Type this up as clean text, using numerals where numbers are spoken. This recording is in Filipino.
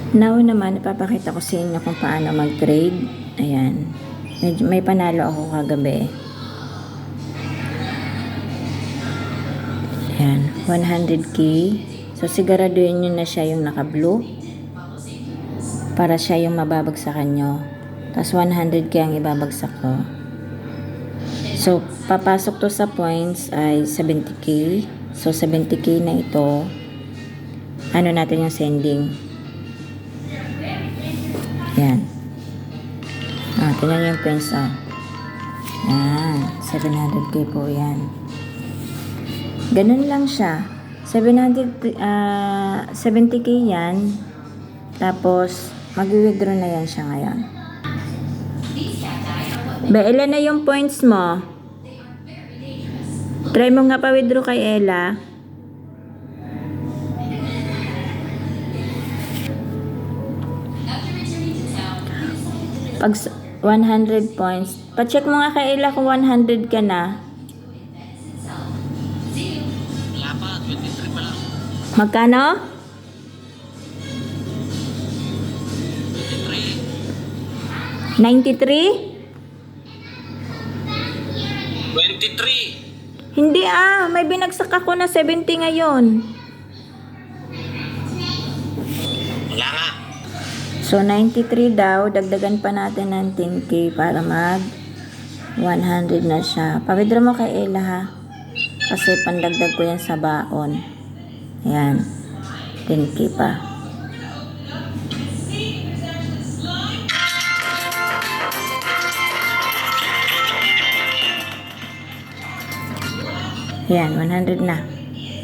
Now naman, ipapakita ko sa inyo kung paano mag-trade. Ayan. May panalo ako kagabi. Ayan. 100k. So, siguraduhin nyo na siya yung naka-blue. Para siya yung mababagsakan nyo. Tapos, 100k ang ibabagsak ko. So, papasok to sa points ay 70k. So, 70k na ito. Ano natin yung sending. Yan. Tingnan yung points, Yan. 700k po yan. Ganun lang siya. 70k yan. Tapos, mag-withdraw na yan siya ngayon. Ilan na yung points mo? Try mo nga pa-withdraw kay Ella. Pag 100 points, pa-check mo nga kay Ella kung 100 ka na. Wala pa, 23 pa lang. Magkano? 23. 93? 23. Hindi may binagsak ako na 70 ngayon. Wala nga. So 93 daw, dagdagan pa natin ng 10k para mag 100 na siya. Pa-withdraw mo kay Ella ha. Kasi pandagdag ko yan sa baon. Ayan. 10k pa. Ayan, 100 na.